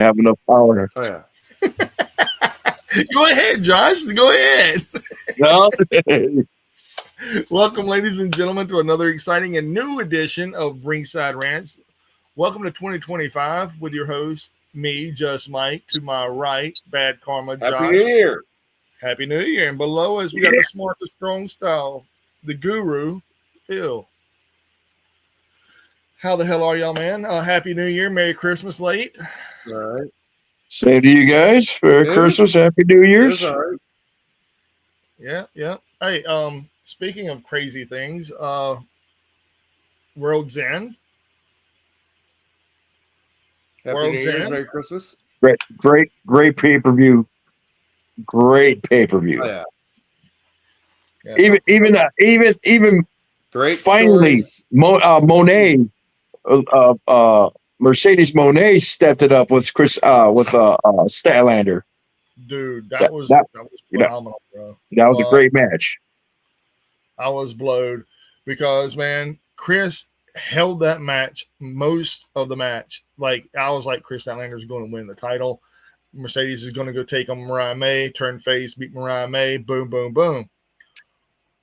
have enough power. Oh yeah. Go ahead, Josh. Go ahead. No, Welcome, ladies and gentlemen, to another exciting and new edition of Ringside Rants. Welcome to 2025 with your host, me, Just Mike. To my right, Bad Karma, Happy Josh. New Year. Happy New Year. And below us, we got the smart, the strong style, the guru, Phil. How the hell are y'all, man? Happy New Year. Merry Christmas late. All right. same to you guys. Merry Christmas, Happy New Year's. All right. Yeah. Hey, speaking of crazy things, World's End. Happy World's New Year's. End. Merry Christmas. Great pay-per-view. Great pay-per-view. Oh yeah. Even Great. finally, stories. Monet, Mercedes Monet stepped it up with Statlander. Dude, that was phenomenal, bro. That was a great match. I was blowed because, man, Chris held that match most of the match. Like, I was like, Chris Statlander is going to win the title. Mercedes is going to go take on Mariah May, turn face, beat Mariah May, boom, boom, boom.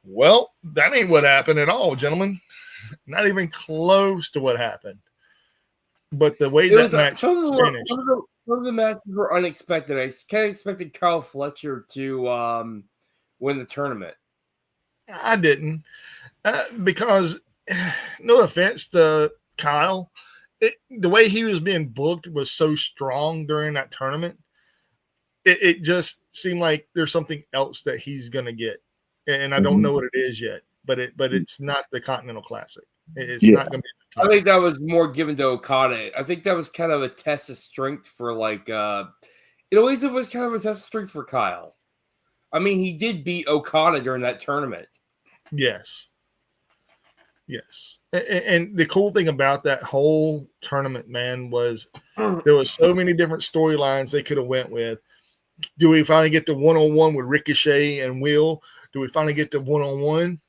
Well, that ain't what happened at all, gentlemen. Not even close to what happened. But the way that match finished. Some of the matches were unexpected. I kind of expected Kyle Fletcher to win the tournament. I didn't. Because, no offense to Kyle, the way he was being booked was so strong during that tournament. It just seemed like there's something else that he's going to get. And I don't know what it is yet. But it's not the Continental Classic. It's not going to be. I think that was more given to Okada. I think that was kind of a test of strength for it always was kind of a test of strength for Kyle. I mean, he did beat Okada during that tournament. Yes. And the cool thing about that whole tournament, man, was there was so many different storylines they could have went with. Do we finally get the one-on-one with Ricochet and Will? Do we finally get the one-on-one?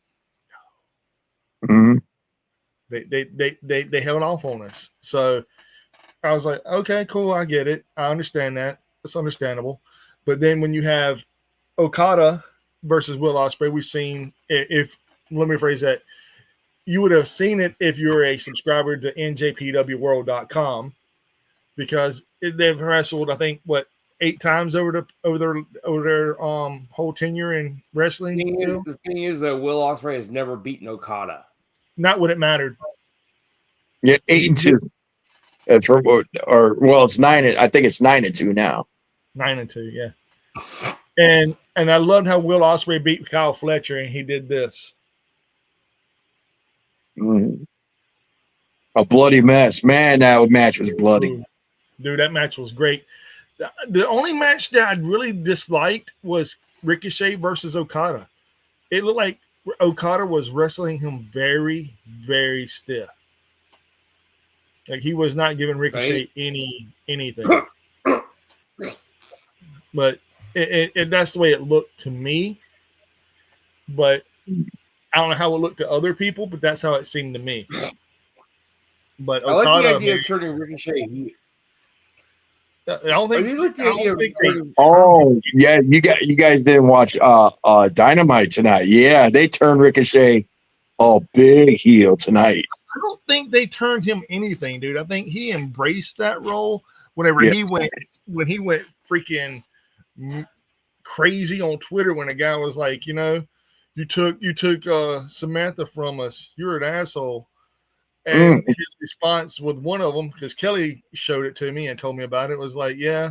Mm-hmm. They held off on us. So I was like, okay, cool, I get it. I understand that. It's understandable. But then when you have Okada versus Will Ospreay, we've seen let me phrase that. You would have seen it if you're a subscriber to njpwworld.com because they've wrestled, I think, 8 times over their whole tenure in wrestling. The thing is that Will Ospreay has never beaten Okada. Not when it mattered. Yeah, 8-2. It's it's 9. I think it's 9-2 now. 9-2, yeah. And I loved how Will Ospreay beat Kyle Fletcher, and he did this. A bloody mess, man. That match was bloody. Dude, that match was great. The only match that I really disliked was Ricochet versus Okada. It looked like Okada was wrestling him very, very stiff. Like he was not giving Ricochet anything. But that's the way it looked to me. But I don't know how it looked to other people, but that's how it seemed to me. But Okada, I like the idea of turning Ricochet heel. Oh yeah, you guys didn't watch Dynamite tonight. Yeah, they turned Ricochet big heel tonight. I don't think they turned him anything, dude. I think he embraced that role whenever he went freaking crazy on Twitter when a guy was like, you took Samantha from us. You're an asshole. And his response with one of them, because Kelly showed it to me and told me about it, was like, yeah,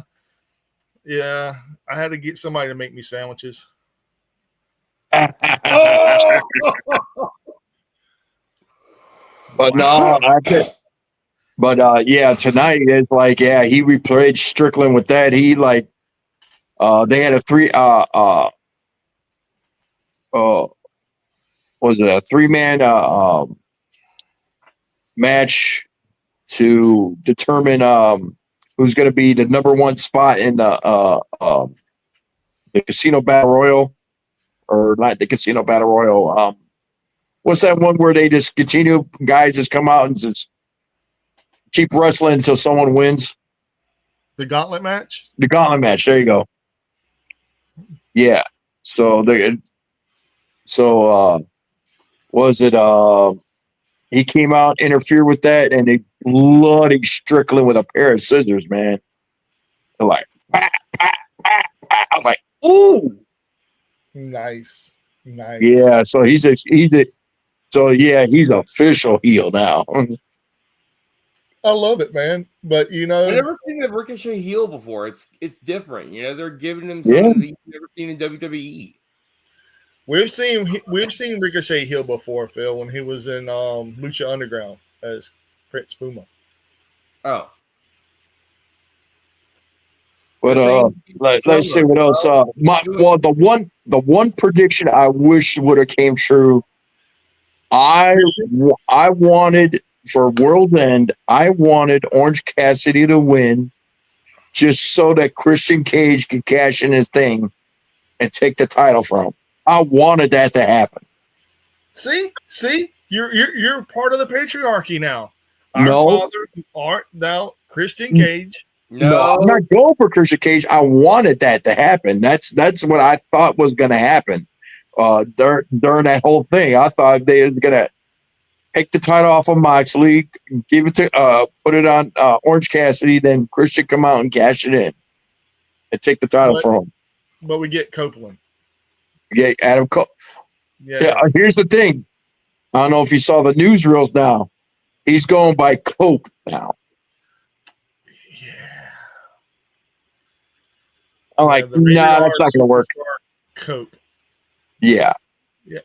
I had to get somebody to make me sandwiches. But no, tonight it's like, he replayed Strickland with that. He they had a 3-man match to determine who's going to be the number 1 spot in the Casino Battle Royal, or not the Casino Battle Royal. What's that one where they just continue, guys just come out and just keep wrestling until someone wins? The gauntlet match? The gauntlet match. There you go. Yeah. So was it he came out, interfered with that, and they bloody Strickland with a pair of scissors, man. They're like, "Pah, pah, pah, pah." I'm like, ooh. Nice. Yeah, so he's official heel now. I love it, man. But I've never seen a Ricochet heel before. It's different. They're giving him Yeah. something that you've never seen in WWE. we've seen Ricochet heel before, Phil, when he was in Lucha Underground as Prince Puma. Oh. But let's see what else. The one prediction I wish would have came true. I wanted for World's End. I wanted Orange Cassidy to win, just so that Christian Cage could cash in his thing and take the title from him. I wanted that to happen. See, you're part of the patriarchy now. No. Our father art thou Christian Cage. No, I'm not going for Christian Cage. I wanted that to happen. That's what I thought was going to happen during that whole thing. I thought they was going to take the title off of Moxley, give it to put it on Orange Cassidy, then Christian come out and cash it in and take the title from him. But we get Copeland. Yeah, Adam Cole. Yeah. Here's the thing. I don't know if you saw the newsreels now. He's going by Cope now. I'm like, nah, that's not going to work. Cope. Yeah. Yeah.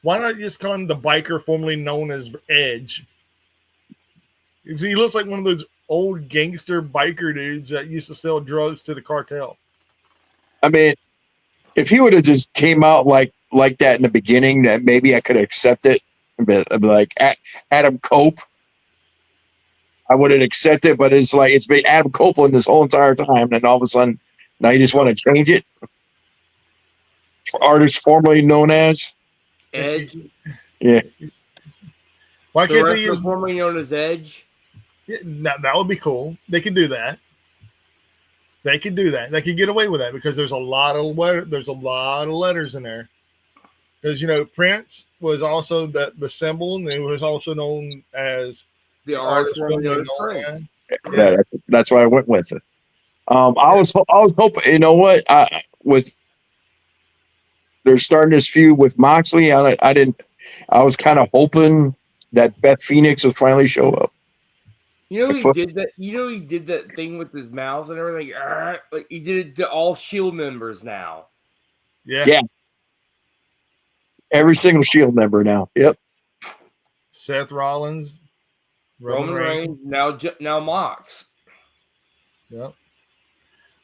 Why not just call him the biker formerly known as Edge? He looks like one of those old gangster biker dudes that used to sell drugs to the cartel. I mean, if he would have just came out like that in the beginning, that maybe I could accept it. I'd be like Adam Cope. I wouldn't accept it, but it's like it's been Adam Copeland this whole entire time, and all of a sudden now you just want to change it. Artist formerly known as Edge. Yeah. Why can't they use formerly known as Edge? Yeah, that would be cool. They could do that. They could do that. They could get away with that because there's a lot of letters in there. Because Prince was also the symbol, and it was also known as the artist formerly known as Prince. Yeah, that's why I went with it. I was hoping. You know what? They're starting this feud with Moxley. I was kind of hoping that Beth Phoenix would finally show up. He did that. He did that thing with his mouth and everything. Like he did it to all Shield members now. Yeah. Every single Shield member now. Yep. Seth Rollins, Roman Reigns, now Mox. Yep.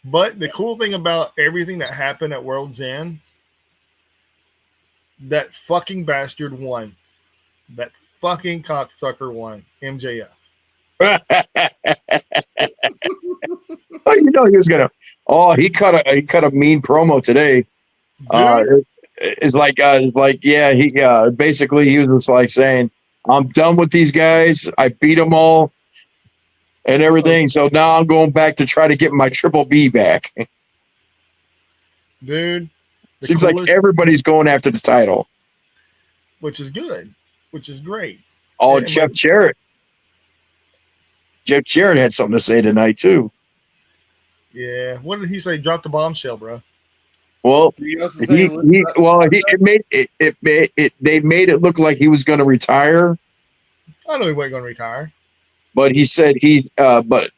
But the cool thing about everything that happened at World's End, that fucking bastard won. That fucking cocksucker won. MJF. Oh, he was gonna. Oh, he cut a mean promo today. It's like he basically he was just like saying, "I'm done with these guys. I beat them all and everything. So now I'm going back to try to get my Triple B back." Dude, seems like everybody's going after the title, which is good, which is great. Oh, Jeff Jarrett. Jeff Jarrett had something to say tonight too. Yeah, what did he say? Drop the bombshell, bro. Well, they made it look like he was going to retire. I know he wasn't going to retire, but he said but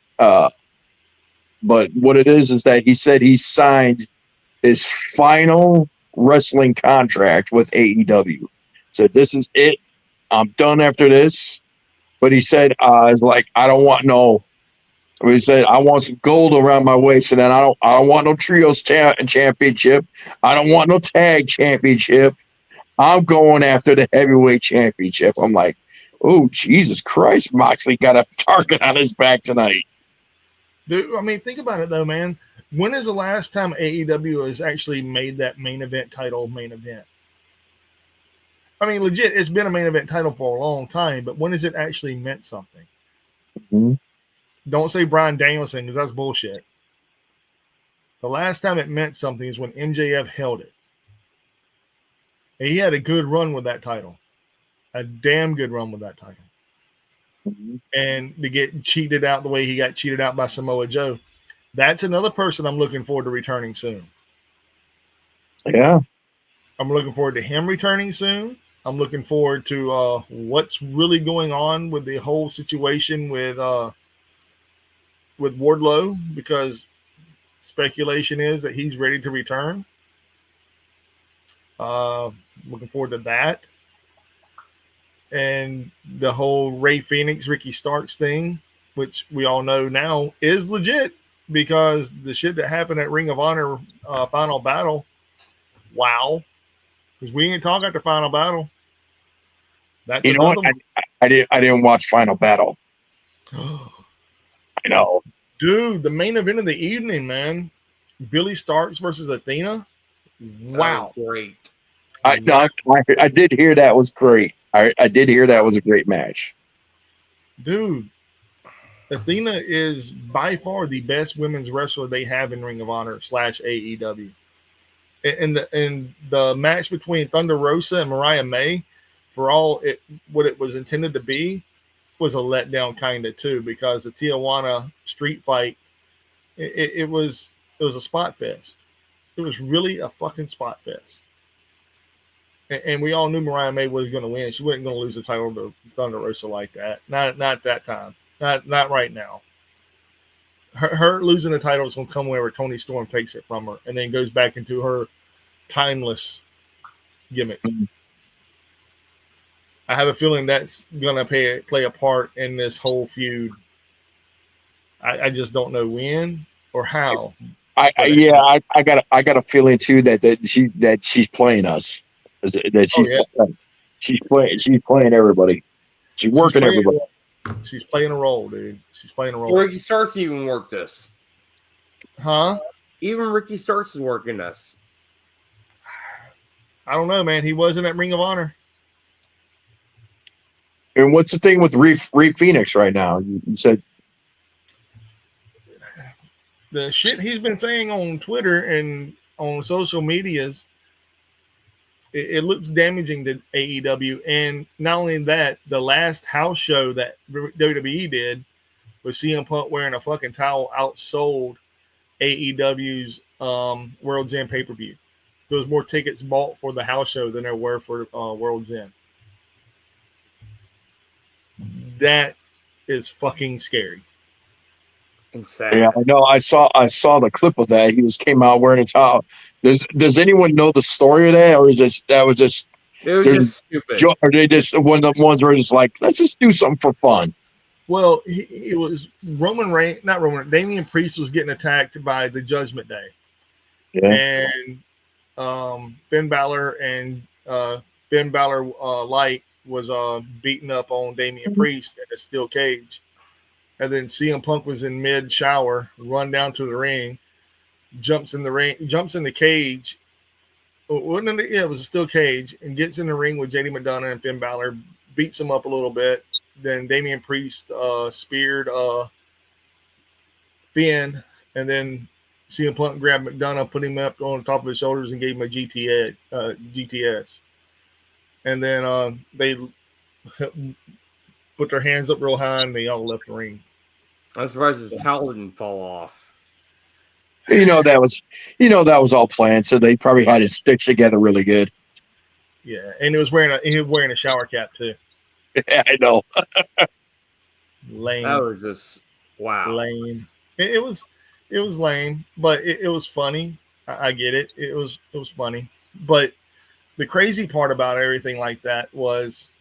what it is that he said he signed his final wrestling contract with AEW. So this is it. I'm done after this. But he said, "It's like I don't want no." He said, "I want some gold around my waist, and then I don't want no trios championship. I don't want no tag championship. I'm going after the heavyweight championship." I'm like, "Oh Jesus Christ!" Moxley got a target on his back tonight. Dude, I mean, think about it though, man. When is the last time AEW has actually made that main event title main event? I mean, legit, it's been a main event title for a long time, but when has it actually meant something? Mm-hmm. Don't say Bryan Danielson because that's bullshit. The last time it meant something is when MJF held it. And he had a good run with that title. A damn good run with that title. Mm-hmm. And to get cheated out the way he got cheated out by Samoa Joe, that's another person I'm looking forward to returning soon. Yeah. I'm looking forward to him returning soon. I'm looking forward to what's really going on with the whole situation with Wardlow, because speculation is that he's ready to return. Looking forward to that. And the whole Ray Phoenix, Ricky Starks thing, which we all know now is legit because the shit that happened at Ring of Honor Final Battle, wow. Because we ain't talking after Final Battle. That's You know what? another I didn't watch Final Battle. one. I know. Dude, the main event of the evening, man. Billy Starks versus Athena. Wow. Oh, great. I did hear that was great. I did hear that was a great match. Dude, Athena is by far the best women's wrestler they have in Ring of Honor / AEW. And the match between Thunder Rosa and Mariah May, for all what it was intended to be, was a letdown kind of too, because the Tijuana street fight, it was a spot fest. It was really a fucking spot fest. And we all knew Mariah May was going to win. She wasn't going to lose the title to Thunder Rosa like that. Not that time. Not right now. Her losing the title is going to come whenever Toni Storm takes it from her and then goes back into her timeless gimmick. Mm-hmm. I have a feeling that's going to play a part in this whole feud. I just don't know when or how. I got a feeling too that she's playing us. She's playing everybody. She's working everybody. She's playing a role, dude. She's playing a role. Ricky Starks even worked this. Huh? Even Ricky Starks is working this. I don't know, man. He wasn't at Ring of Honor. And what's the thing with Ray Phoenix right now? You said the shit he's been saying on Twitter and on social medias, it looks damaging to AEW. And not only that, the last house show that WWE did with CM Punk wearing a fucking towel outsold AEW's World's End pay-per-view. There was more tickets bought for the house show than there were for World's End. That is fucking scary. Insane. yeah, I know. I saw the clip of that. He came out wearing a towel. Does anyone know the story of that, or is that was just It was just stupid. Or they just one of the ones where it's like, let's just do something for fun? Well, it was Damian Priest was getting attacked by the Judgment Day. Yeah. And Finn Balor and Finn Balor Light was beating up on Damian Priest in a steel cage. And then CM Punk was in mid shower, run down to the ring, jumps in the cage. It was a steel cage, and gets in the ring with JD McDonough and Finn Balor, beats him up a little bit. Then Damian Priest speared Finn, and then CM Punk grabbed McDonough, put him up on top of his shoulders, and gave him a GTS. And then they put their hands up real high, and they all left the ring. I'm surprised his towel didn't fall off. That was all planned, so they probably had it stitched together really good. Yeah, and he was wearing a shower cap too. Yeah, I know. Lame. That was just wow. Lame. It was lame, but it was funny. I get it. It was funny. But the crazy part about everything like that was,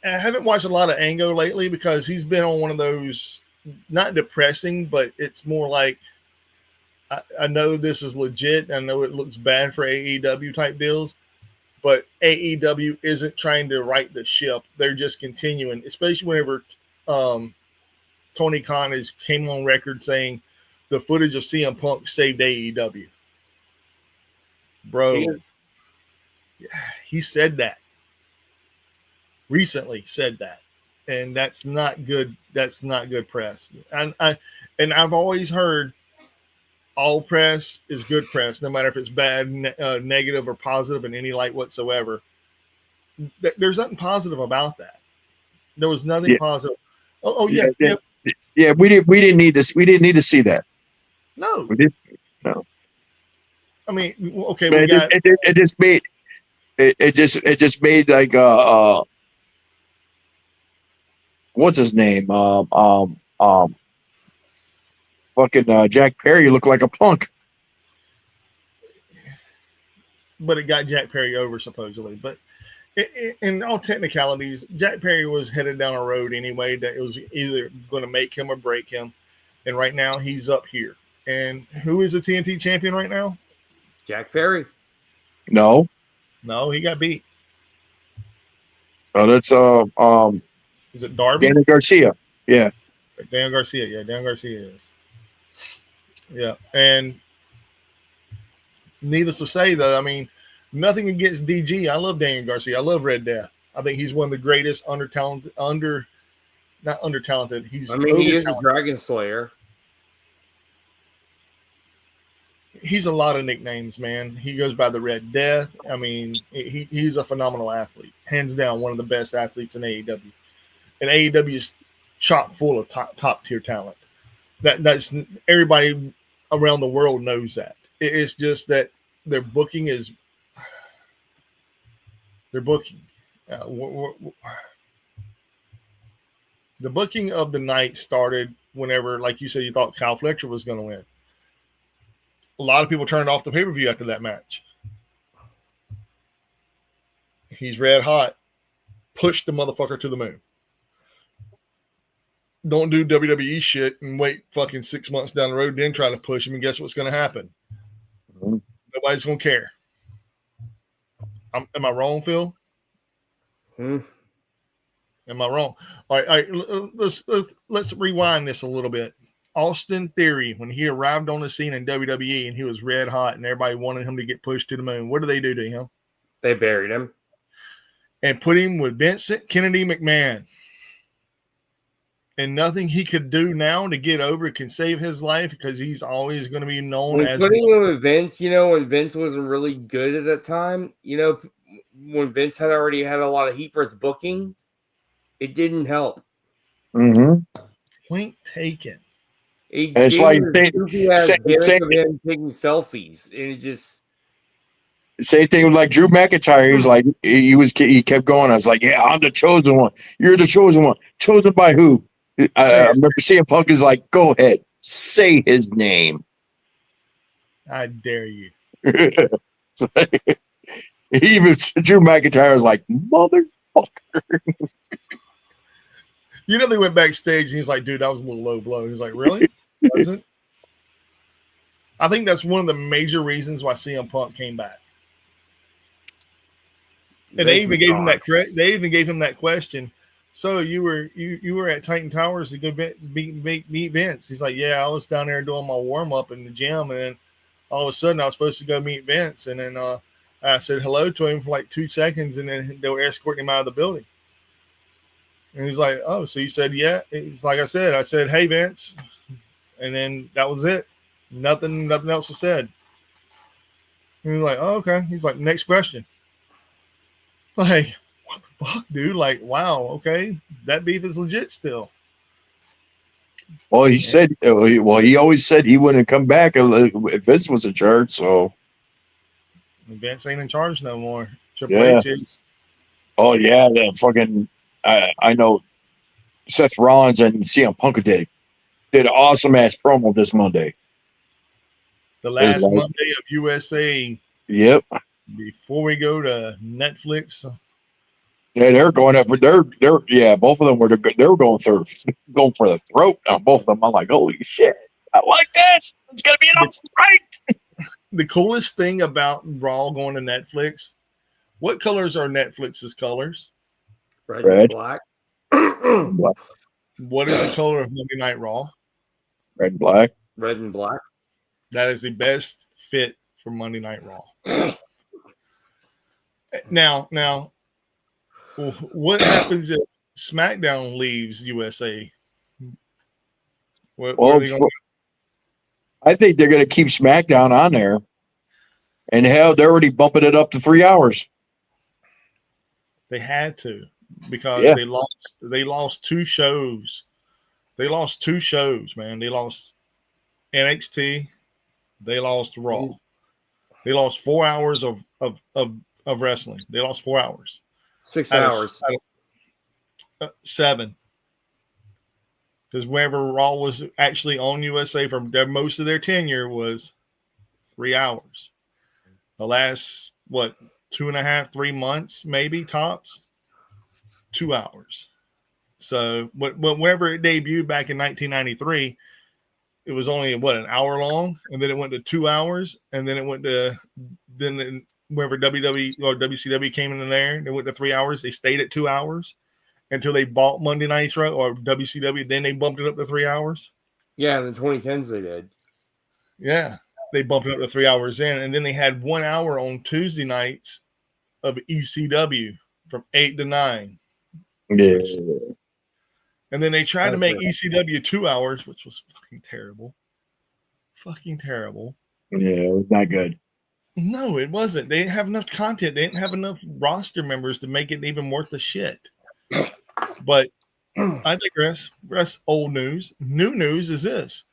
I haven't watched a lot of Ango lately because he's been on one of those, not depressing, but it's more like, I know this is legit. I know it looks bad for AEW type deals, but AEW isn't trying to right the ship. They're just continuing, especially whenever Tony Khan came on record saying the footage of CM Punk saved AEW. Bro, he said that. Recently said that. and that's not good. That's not good press. And I've always heard all press is good press, no matter if it's bad, negative, or positive in any light whatsoever. There's nothing positive about that. There was nothing Yeah. positive. Oh Yeah, yeah, yeah, yeah. yeah. We didn't need this. We didn't need to see that. No, We did. No. I mean, okay, Man, we got. it just made it just made like what's his name fucking Jack Perry look like a punk. But it got Jack Perry over supposedly. But in all technicalities, Jack Perry was headed down a road anyway that it was either going to make him or break him. And right now he's up here. And who is the TNT champion right now? Jack Perry. No, No, he got beat. that's Is it Darby? Daniel Garcia. Yeah, Dan Garcia. Yeah, Dan Garcia is. Yeah. And needless to say, though, I mean, nothing against DG. I love Daniel Garcia. I love Red Death. I think he's one of the greatest not under talented. He's He is a Dragon Slayer. He's a lot of nicknames, man. He goes by the Red Death. I mean, he's a phenomenal athlete, hands down, one of the best athletes in AEW. And AEW is chock full of top tier talent. That's everybody around the world knows that. It's just that their booking is their booking. The booking of the night started whenever, like you said, you thought Kyle Fletcher was going to win. A lot of people turned off the pay-per-view after that match. He's red hot. Push the motherfucker to the moon. Don't do WWE shit and wait fucking 6 months down the road, then try to push him, and guess what's going to happen? Mm-hmm. Nobody's going to care. Am I wrong, Phil? Am I wrong? All right. Let's rewind this a little bit. Austin Theory, when he arrived on the scene in WWE and he was red hot and everybody wanted him to get pushed to the moon, what did they do to him? They buried him. And put him with Vincent Kennedy McMahon. And nothing he could do now to get over can save his life because he's always going to be known as. Putting him with Vince, when Vince wasn't really good at that time, when Vince had already had a lot of heat for his booking, it didn't help. Mm-hmm. Point taken. It's like of him taking selfies, and it just same thing with like Drew McIntyre. He's like he kept going. I was like, yeah, I'm the chosen one. You're the chosen one. Chosen by who? I remember CM Punk is like, go ahead, say his name. I dare you. Even Drew McIntyre was like, motherfucker. They went backstage and he's like, dude, that was a little low blow. He's like, really? Wasn't? I think that's one of the major reasons why CM Punk came back. And they even gave him that question. So you were at Titan Towers to go meet Vince. He's like, yeah, I was down there doing my warm up in the gym, and then all of a sudden I was supposed to go meet Vince, and then I said hello to him for like 2 seconds, and then they were escorting him out of the building. And he's like, oh, so you said yeah? It's like I said, hey Vince, and then that was it. Nothing else was said. And he's like, oh, okay. He's like, next question. Like, what the fuck, dude? Like, wow, okay, that beef is legit still. Well, he always said he wouldn't come back if Vince was in charge. So Vince ain't in charge no more. Triple H is. Oh yeah, the fucking I know Seth Rollins and CM Punk did an awesome ass promo this Monday. The last Monday of USA. Yep. Before we go to Netflix. Yeah, they're going up. They're both of them were good. They were going for the throat on both of them. I'm like, holy shit, I like this. It's gonna be an awesome fight. The coolest thing about Raw going to Netflix, what colors are Netflix's colors? Red. And black. What is the color of Monday Night Raw? Red and black. Red and black. That is the best fit for Monday Night Raw. Now, what happens if SmackDown leaves USA, where Well, are they going? I think they're going to keep SmackDown on there. And hell, they're already bumping it up to 3 hours. They had to because Yeah. they lost 2 shows. They lost 2 shows, man. They lost NXT. They lost Raw. They lost 4 hours of wrestling. They lost 4 hours. 6 Out of- hours. out of, 7. Because whenever Raw was actually on USA for most of their tenure was 3 hours. The last, 2.5, 3 months, maybe tops, 2 hours. So, whenever it debuted back in 1993, it was only an hour long, and then it went to 2 hours, and then it went to wherever WWE or WCW came in there, they went to 3 hours. They stayed at 2 hours until they bought Monday Nitro or WCW. Then they bumped it up to 3 hours. Yeah, in the 2010s they did. Yeah, they bumped it up to 3 hours in, and then they had 1 hour on Tuesday nights of ECW from 8 to 9. Yeah. And then they tried to make Okay. ECW 2 hours, which was fucking terrible. Fucking terrible. Yeah, it was not good. No, it wasn't. They didn't have enough content. They didn't have enough roster members to make it even worth the shit. But I digress. That's old news. New news is this.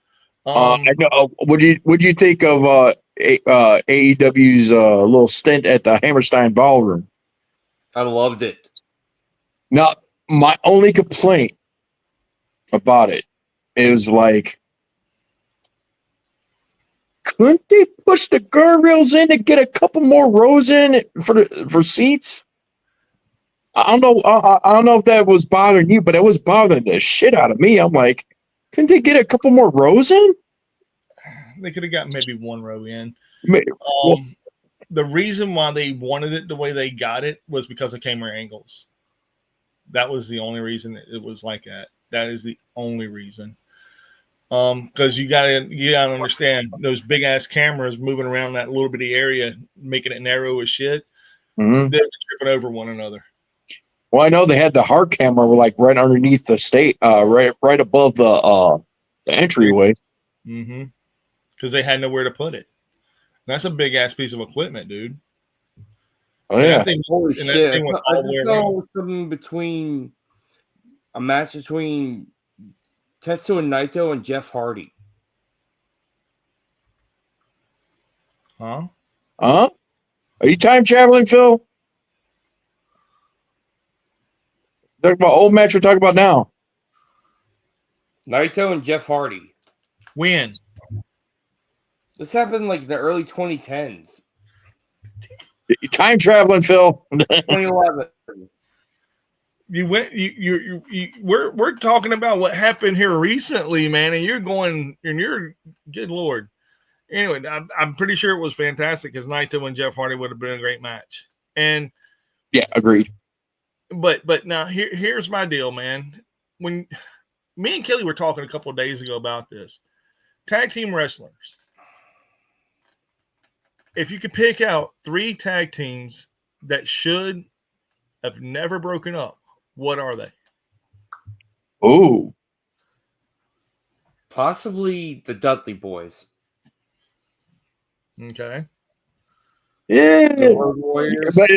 I know. Would you think of AEW's little stint at the Hammerstein Ballroom? I loved it. Now, my only complaint about it is like, couldn't they push the guardrails in to get a couple more rows in for seats? I don't know. I don't know if that was bothering you, but it was bothering the shit out of me. I'm like, couldn't they get a couple more rows in? They could have got maybe 1 row in. Well, The reason why they wanted it the way they got it was because of camera angles. That was the only reason it was like that. That is the only reason. Because you gotta understand those big ass cameras moving around that little bitty area, making it narrow as shit. mhm. They're tripping over one another. Well, I know they had the hard camera like right underneath the right above the entryway. Mm-hmm. Because they had nowhere to put it. That's a big ass piece of equipment, dude. Oh And yeah, that thing, Holy and that shit. thing went I all the way just around. saw something between a match between Tetsuo Naito and Jeff Hardy. Huh? huh? Are you time traveling, Phil? Talk about old match. We're talking about now. Naito and Jeff Hardy. When? This happened like the early 2010s. You time traveling, Phil. 2011. You went. We're talking about what happened here recently, man, and you're good lord. Anyway, I'm pretty sure it was fantastic because Naito and Jeff Hardy would have been a great match. And Yeah, agreed. but now here's my deal, man. When me and Kelly were talking a couple of days ago about this, tag team wrestlers. If you could pick out 3 tag teams that should have never broken up, what are they? Ooh, Possibly the Dudley Boys. Okay. yeah, The Road Warriors. but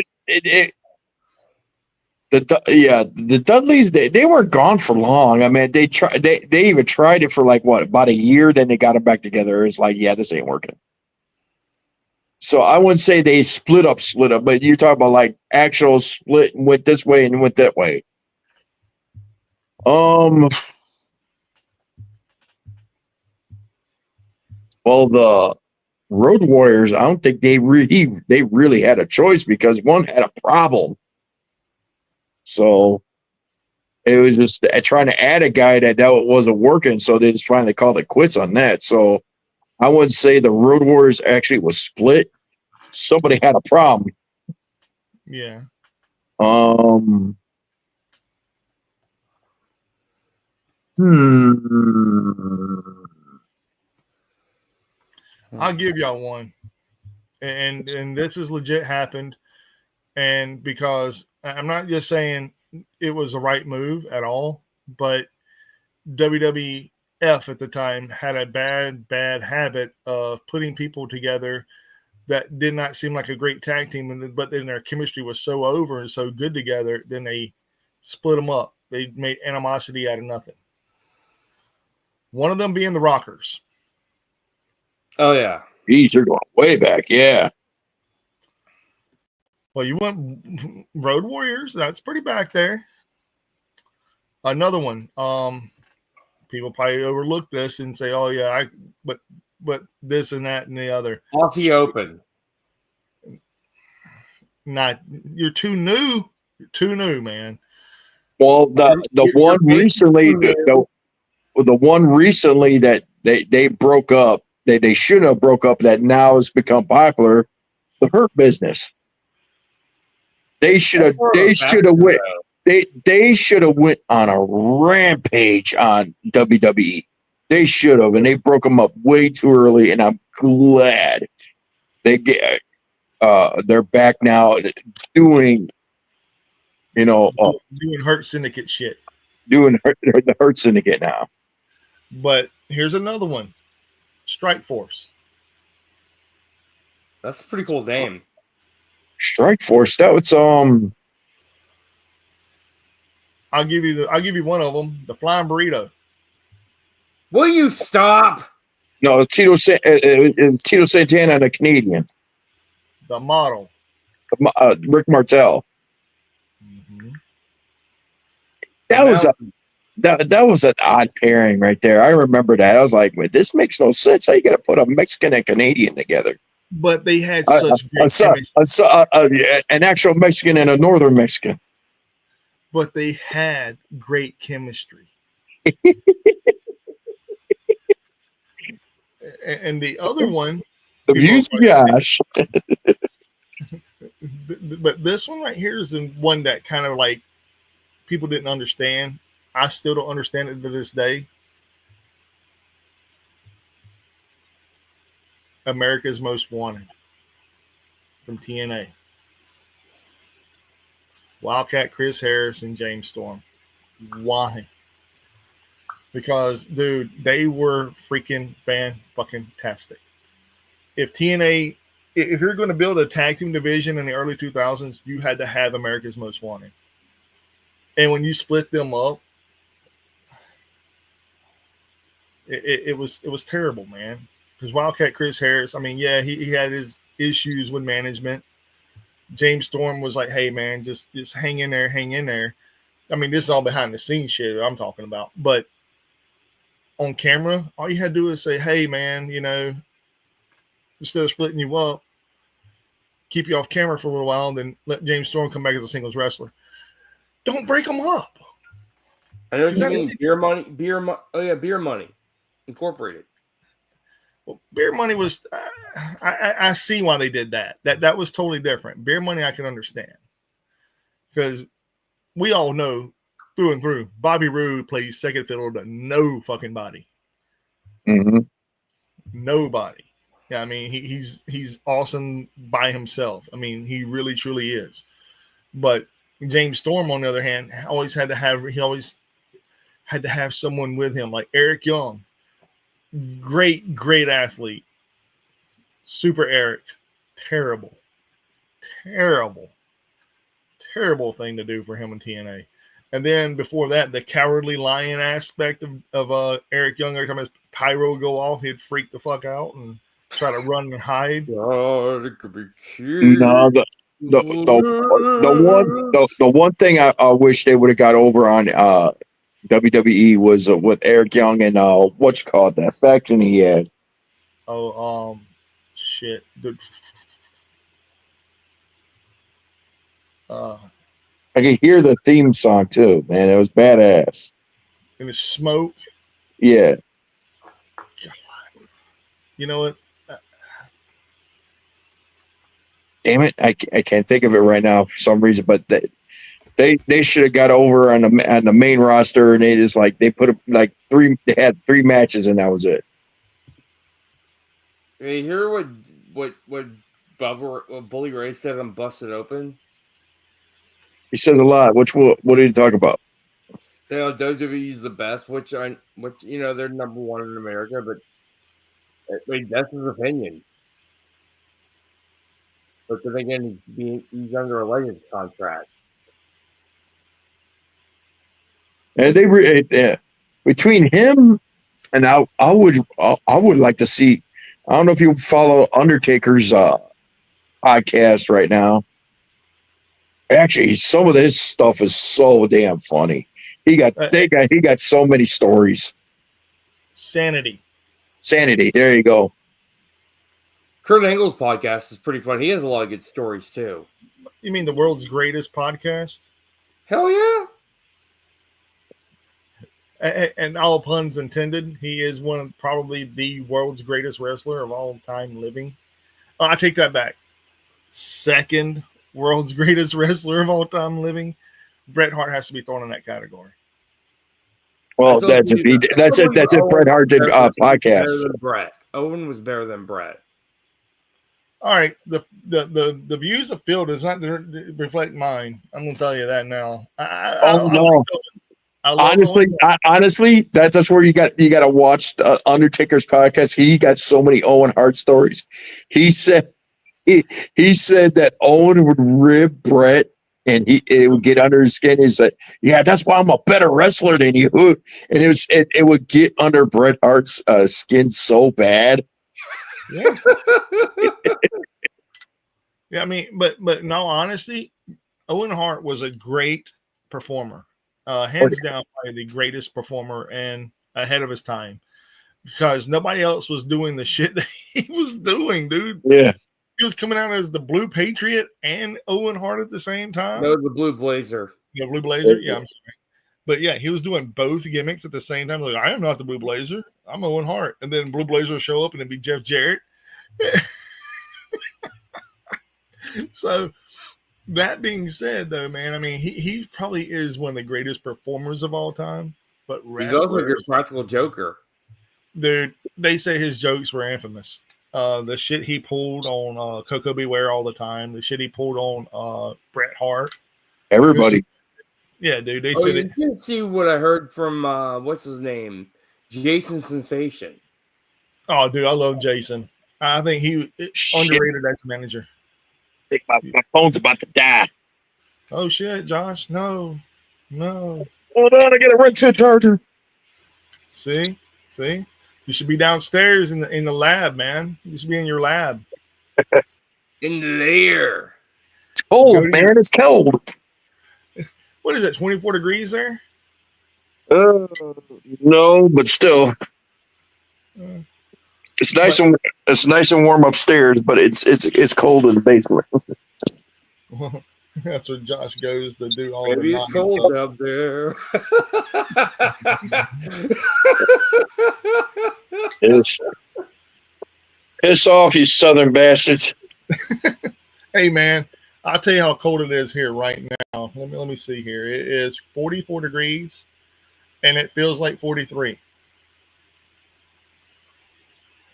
the Dudleys they weren't gone for long. I mean, they even tried it for like what, about a year. Then they got them back together. It's like, yeah, this ain't working. So I wouldn't say they split up, but you're talking about like actual split and went this way and went that way. Well, the Road Warriors, I don't think they really had a choice because one had a problem. So it was just trying to add a guy that wasn't working. So they just finally called it quits on that. So I wouldn't say the Road Warriors actually was split. Somebody had a problem. Yeah. Hmm. I'll give y'all one. And this is legit happened. And because I'm not just saying it was the right move at all, but WWF at the time had a bad habit of putting people together that did not seem like a great tag team, but then their chemistry was so over and so good together, then they split them up. They made animosity out of nothing. One of them being the Rockers. Oh yeah. Geez, you're going way back. Yeah. Well, you want Road Warriors? That's pretty back there. Another one. People probably overlook this and say, "Oh yeah, but this and that and the other." Aussie Open. Not you're too new. You're too new, man. Well, the one recently, the one recently that they broke up, they shouldn't have broke up, that now has become popular, the Hurt Business. They should have went. They should have went on a rampage on WWE. They should have, and they broke them up way too early. And I'm glad they get they're back now doing, doing Hurt Syndicate shit. Doing the Hurt Syndicate now. But here's another one, Strike Force. That's a pretty cool name. Strike Force. That was I'll give you one of them, the Flying Burrito. Will you stop? No, Tito Santana and a Canadian. The Model. Rick Martel. Mm-hmm. That was an odd pairing right there. I remember that. I was like, "Wait, this makes no sense. How you got to put a Mexican and Canadian together?" But they had such great chemistry. An actual Mexican and a Northern Mexican. But they had great chemistry. And the other one, the music, Josh. But this one right here is the one that kind of like people didn't understand. I still don't understand it to this day. America's Most Wanted from TNA. Wildcat Chris Harris and James Storm. Why? Because, dude, they were freaking fan-fucking-tastic. If TNA, if you're going to build a tag team division in the early 2000s, you had to have America's Most Wanted. And when you split them up, it was terrible, man. Because Wildcat Chris Harris, I mean, yeah, he had his issues with management. James Storm was like, "Hey, man, just hang in there, hang in there." I mean, this is all behind the scenes shit I'm talking about. But on camera, all you had to do is say, "Hey, man, instead of splitting you up, keep you off camera for a little while, and then let James Storm come back as a singles wrestler." Don't break them up. I know what you mean. Beer Money Incorporated. Well, Beer Money was. I see why they did that. That was totally different. Beer Money, I can understand, because we all know through and through, Bobby Roode plays second fiddle to no fucking body. Mm-hmm. Nobody. Yeah, I mean he's awesome by himself. I mean he really truly is. But James Storm, on the other hand, always had to have someone with him, like Eric Young. Great athlete. Super Eric. Terrible thing to do for him in TNA. And then before that, the cowardly lion aspect of Eric Young, every time his pyro go off, he'd freak the fuck out and try to run and hide. God, it could be cute. No, the one thing I wish they would have got over on WWE was with Eric Young and that faction he had. Oh, shit. I could hear the theme song too, man. It was badass. And the smoke. Yeah. God. You know what? Damn it, I can't think of it right now for some reason, but they should have got over on the main roster, and they just they put they had 3 matches and that was it. You hear what Bully Ray said on Busted Open? He says a lot. What did he talk about? WWE is the best, which they're number one in America, but that's his opinion. But then again, he's under a license contract. And between him and I would like to see. I don't know if you follow Undertaker's podcast right now. Actually, some of his stuff is so damn funny. He got so many stories. Sanity. There you go. Kurt Angle's podcast is pretty fun. He has a lot of good stories too. You mean the world's greatest podcast? Hell yeah. And all puns intended, he is probably the world's greatest wrestler of all time living. I take that back. Second world's greatest wrestler of all time living. Bret Hart has to be thrown in that category. Well, that's it. Bret Hart did podcast. Bret. Owen was better than Bret. All right, the views of Phil does not reflect mine. I'm gonna tell you that now. No. Honestly, that's where you got to watch Undertaker's podcast. He got so many Owen Hart stories. He said that Owen would rib Bret, and it would get under his skin. He said, "Yeah, that's why I'm a better wrestler than you." And it would get under Bret Hart's skin so bad. Yeah. Yeah, I mean, but in all honesty, Owen Hart was a great performer. Hands down, probably the greatest performer and ahead of his time, because nobody else was doing the shit that he was doing, dude. Yeah, he was coming out as the Blue Patriot and Owen Hart at the same time. No, the Blue Blazer. The Blue Blazer, yeah, I'm sorry. But yeah, he was doing both gimmicks at the same time. Like, I am not the Blue Blazer. I'm Owen Hart. And then Blue Blazer would show up and it'd be Jeff Jarrett. So that being said, though, man, I mean, he probably is one of the greatest performers of all time. But he's also a good practical joker. Dude, they say his jokes were infamous. The shit he pulled on Coco Beware all the time. The shit he pulled on Bret Hart. Everybody. Yeah, dude. They said it. You didn't see what I heard from what's his name, Jason Sensation. Oh, dude, I love Jason. I think he underrated as a manager. My phone's about to die. Oh shit, Josh! No. Hold on, I gotta run to a charger. See, you should be downstairs in the lab, man. You should be in your lab. In there. It's cold, man. It's cold. What is it? 24 degrees there? No, but still. It's nice and warm upstairs, but it's cold in the basement. Well, that's where Josh goes to do all. Maybe it's cold up there. Piss off, you southern bastards! Hey, man, I'll tell you how cold it is here right now. Let me see here. It is 44 degrees, and it feels like 43.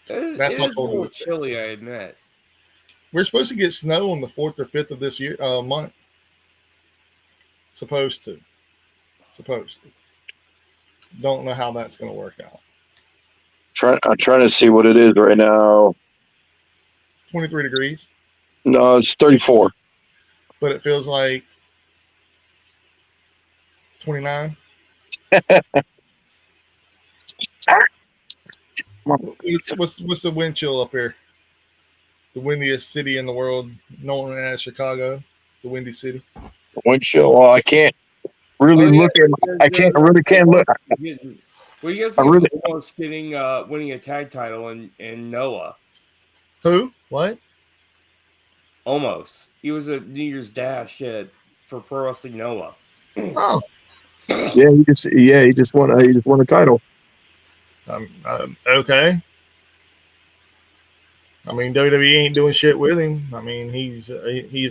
That's how cold it is. Chilly, I admit. We're supposed to get snow on the 4th or 5th of this year month. Supposed to. Don't know how that's going to work out. I'm trying to see what it is right now. 23 degrees. No, it's 34. But it feels like 29. What's the wind chill up here? The windiest city in the world, known as Chicago, the Windy City. The wind chill. Well, I can't really look at. I really can't look. Well, you guys think almost winning a tag title in Noah? Who? What? Almost. He was a New Year's Dash for Pro Wrestling Noah. Oh. Yeah, he just won a title. Okay. I mean, WWE ain't doing shit with him. I mean, he's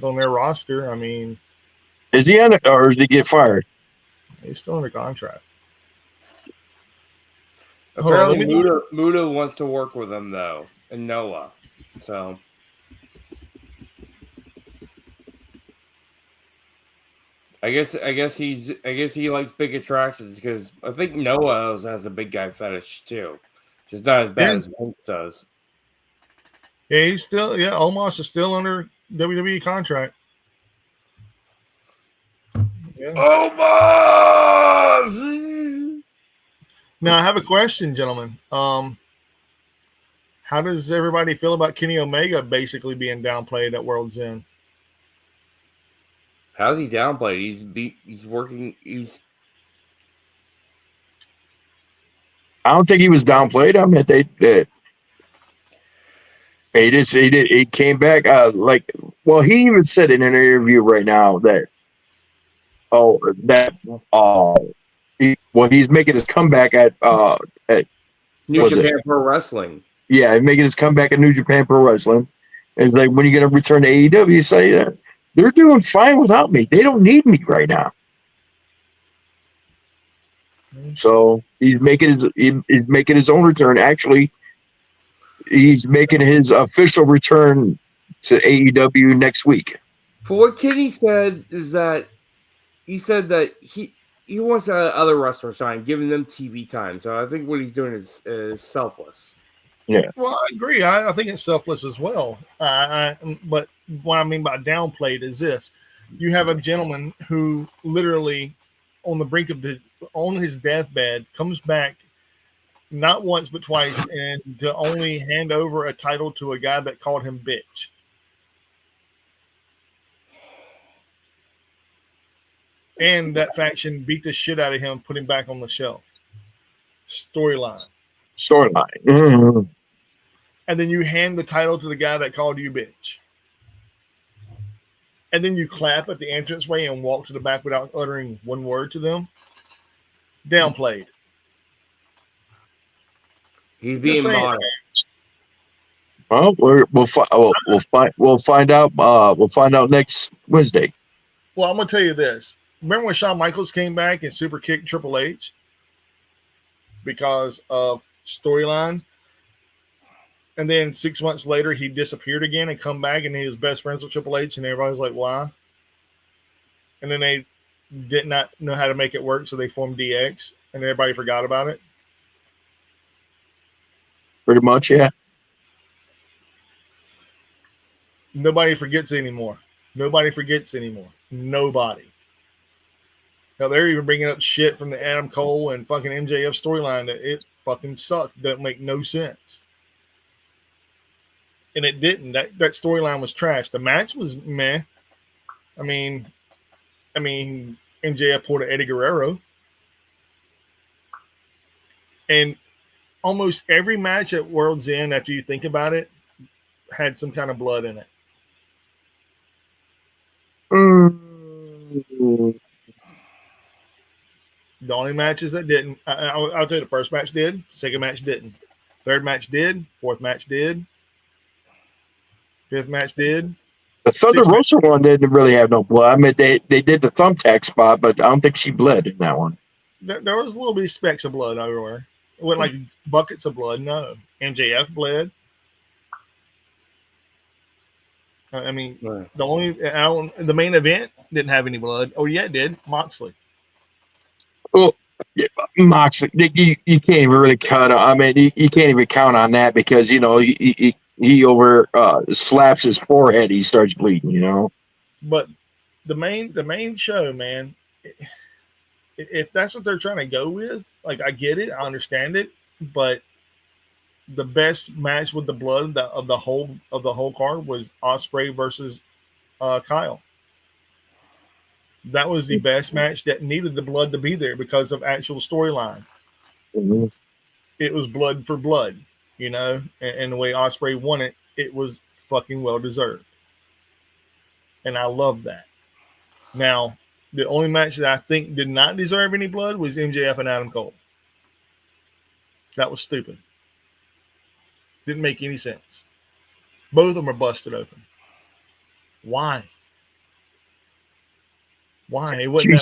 on their roster. I mean, is he on it, or did he get fired? He's still under contract. Apparently, Muda wants to work with him though, and Noah. So. I guess he likes big attractions because I think Noah also has a big guy fetish too, just not as bad Yeah. as Vince does. Yeah, he's still Omos is still under WWE contract. Yeah. Almost. Now I have a question, gentlemen. How does everybody feel about Kenny Omega basically being downplayed at World's End? How's he downplayed? He's working. I don't think he was downplayed. I mean, he came back well, he even said in an interview right now that he's making his comeback at New Japan Pro Wrestling. Yeah, making his comeback at New Japan Pro Wrestling. And it's like, when are you going to return to AEW? You say that they're doing fine without me. They don't need me right now. So he's making his own return. Actually, he's making his official return to AEW next week. For what Kenny said is that he said that he wants other wrestlers sign, giving them TV time. So I think what he's doing is selfless. Yeah. Well, I agree. I think it's selfless as well. But what I mean by downplayed is this: you have a gentleman who literally, on the brink of on his deathbed, comes back not once but twice, and to only hand over a title to a guy that called him bitch. And that faction beat the shit out of him, put him back on the shelf. Storyline. Mm-hmm. And then you hand the title to the guy that called you bitch. And then you clap at the entranceway and walk to the back without uttering one word to them. Downplayed. He's being modest. Well, we'll find out. We'll find out next Wednesday. Well, I'm gonna tell you this. Remember when Shawn Michaels came back and super kicked Triple H because of storyline? And then 6 months later, he disappeared again and come back, and he was best friends with Triple H, and everybody's like, why? And then they did not know how to make it work, so they formed DX, and everybody forgot about it. Pretty much, yeah. Nobody forgets anymore. Nobody. Now, they're even bringing up shit from the Adam Cole and fucking MJF storyline that it fucking sucked. Doesn't make no sense. And it didn't. That storyline was trash. The match was meh. I mean, MJF pulled an Eddie Guerrero. And almost every match at World's End, after you think about it, had some kind of blood in it. The only matches that didn't, I'll tell you, the first match did, second match didn't. Third match did, fourth match did, fifth match did. The Thunder Rosa one didn't really have no blood. I mean, they did the thumbtack spot, but I don't think she bled in that one. There was a little bit of specks of blood everywhere. It wasn't like buckets of blood. No, MJF bled. I mean, Right. The main event didn't have any blood. Oh yeah, it did. Moxley. Well, yeah, Moxley, you can't even really count. I mean, you can't even count on that because he over slaps his forehead, he starts bleeding. But the main show, man. If that's what they're trying to go with, like, I get it, I understand it, but the best match with the blood of the whole card was Ospreay versus Kyle. That was the best match that needed the blood to be there because of actual storyline. Mm-hmm. It was blood for blood, and the way Ospreay won it, it was fucking well deserved, and I love that. Now, the only match that I think did not deserve any blood was MJF and Adam Cole. That was stupid. Didn't make any sense. Both of them are busted open. Why? It wasn't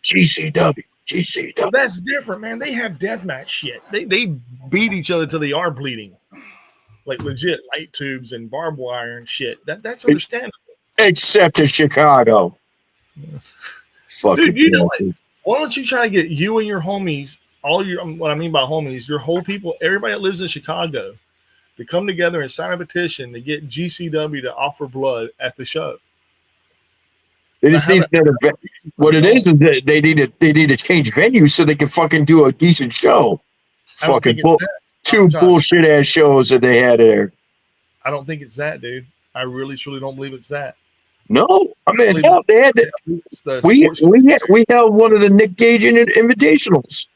GCW. Well, that's different, man. They have deathmatch shit. They beat each other till they are bleeding. Like legit light tubes and barbed wire and shit. That's understandable. Except in Chicago. Fucking Dude, you know what? bastards. Why don't you try to get you and your homies, all your what I mean by homies, your whole people, everybody that lives in Chicago, to come together and sign a petition to get GCW to offer blood at the show. They just need to, what it is that they need to change venues so they can fucking do a decent show. I don't Fucking think it's that. two Josh, bullshit ass shows that they had there. I don't think it's that, dude. I really truly don't believe it's that. No, I mean, believe hell, they had It's the we held one of the Nick Gage Invitationals.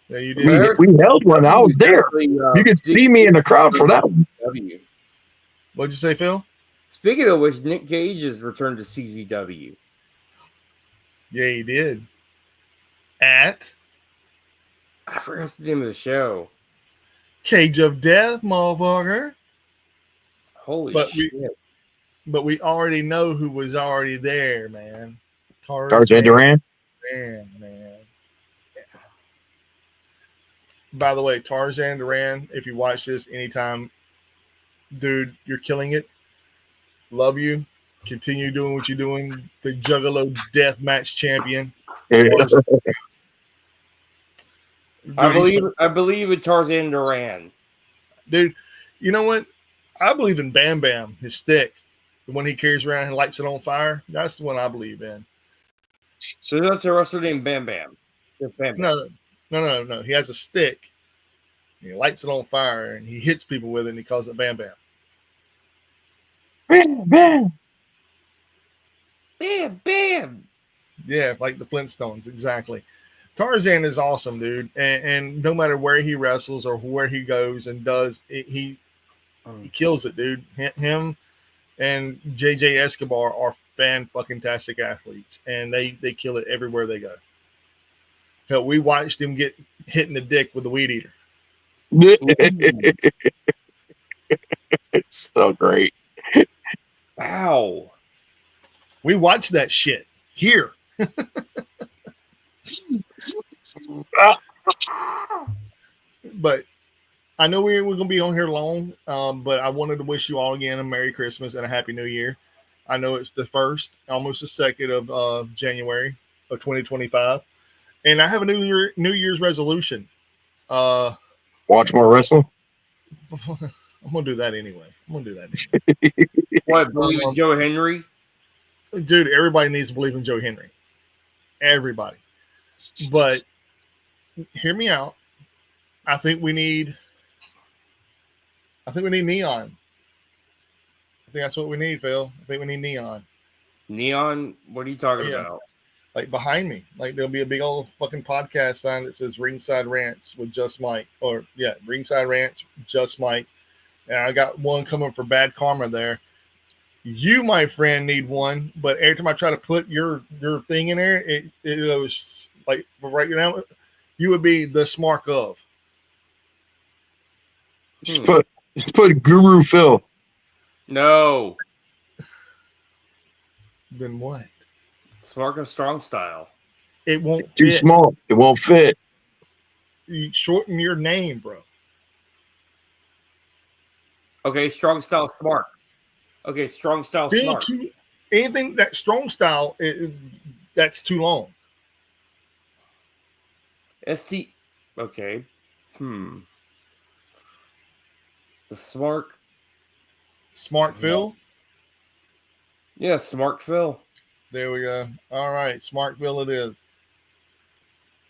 Yeah, you did. We held one. I was there. You could see me in the crowd for that one. What'd you say, Phil? Speaking of which, Nick Gage has returned to CZW. Yeah, he did. At I forgot the name of the show. Cage of Death, motherfucker. Holy shit. But we already know who was already there, man. Tarzan Duran. Man. Yeah. By the way, Tarzan Duran, if you watch this anytime, dude, you're killing it. Love you. Continue doing what you're doing. The Juggalo Death Match Champion. I believe in Tarzan Duran. Dude, you know what? I believe in Bam Bam, his stick. The one he carries around and lights it on fire. That's the one I believe in. So that's a wrestler named Bam Bam. Bam Bam. No. He has a stick. He lights it on fire and he hits people with it and he calls it Bam Bam. Bam, bam. Bam, bam. Yeah, like the Flintstones, exactly. Tarzan is awesome, dude. And no matter where he wrestles or where he goes and does, he kills it, dude. Him and JJ Escobar are fan-fucking-tastic athletes, and they kill it everywhere they go. Hell, we watched him get hit in the dick with the weed eater. It's so great. Wow. We watched that shit here. But I know we're going to be on here long, but I wanted to wish you all again a Merry Christmas and a Happy New Year. I know it's the 1st, almost the 2nd of January of 2025. And I have a New Year's resolution. Watch more wrestling. I'm going to do that anyway. What, believe in Joe Henry? Dude, everybody needs to believe in Joe Henry. Everybody. But hear me out. I think we need neon. I think that's what we need, Phil. I think we need neon. Neon? What are you talking about? Like behind me. Like there'll be a big old fucking podcast sign that says Ringside Rants with Just Mike. Ringside Rants, Just Mike. And I got one coming for Bad Karma there. You, my friend, need one, but every time I try to put your thing in there, it goes like right now. You would be the smart of. Just put Guru Phil. No. Then what? Smart of Strong Style. It won't Too fit. small. It won't fit. You shorten your name, bro. Okay, Strong Style Smart. Okay, Strong Style Smart. Anything that Strong Style, that's too long. ST. Okay. The Smart. Smart Phil? Yeah, Smart Phil. There we go. All right, Smart Phil it is.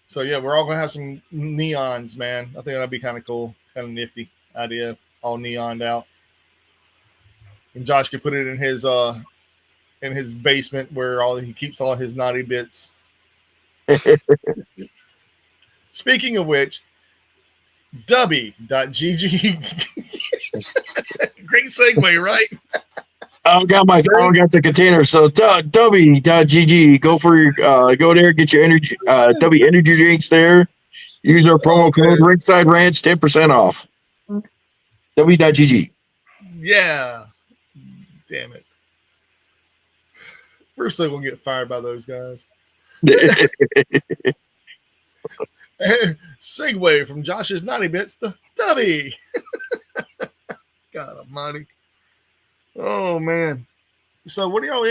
So, yeah, we're all going to have some neons, man. I think that'd be kind of cool. Kind of nifty idea. All neoned out. And Josh could put it in his basement where he keeps all his naughty bits. Speaking of which, Dubby.gg. Great segue, right? I don't got the container. So W.gg. Go there, get your energy W energy drinks there. Use our promo code Ringside Rants, 10% off. W.gg. Yeah. Damn it. We're still gonna get fired by those guys. Segue from Josh's naughty bits to Dubby. God almighty. Oh man. So what are y'all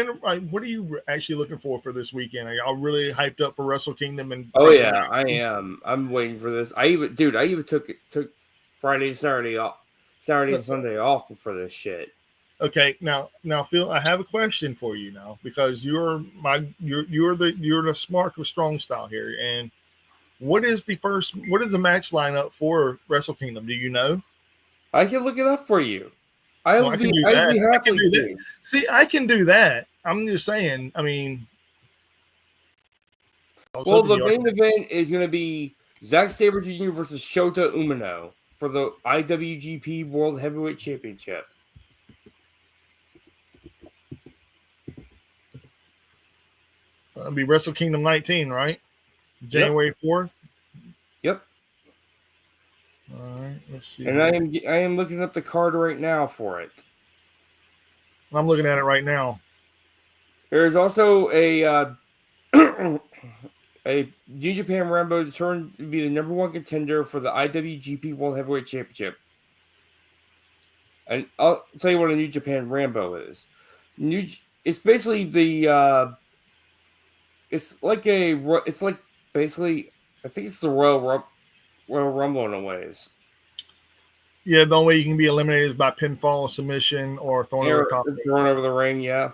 what are you actually looking for this weekend? Are y'all really hyped up for Wrestle Kingdom and Oh Wrestle yeah, I am. I'm waiting for this. I even took Friday, Saturday off, Saturday and Sunday off for this shit. Okay, now Phil, I have a question for you now because you're the smart or strong style here. And what is the match lineup for Wrestle Kingdom? Do you know? I can look it up for you. Well, I can do that. I'd be I can happy do that. to. See, I can do that. I'm just saying. I mean, Well, the main event is going to be Zack Sabre Jr. versus Shota Umino for the IWGP World Heavyweight Championship. It'll be Wrestle Kingdom 19, right? January 4th. Yep. All right, let's see. And I am looking up the card right now for it. I'm looking at it right now. There's also a a New Japan Rambo determined to be the #1 contender for the IWGP World Heavyweight Championship. And I'll tell you what a New Japan Rambo is. It's basically the it's like basically I think it's the Royal Rumble in a ways. Yeah, the only way you can be eliminated is by pinfall, submission, or thrown over the ring. Yeah.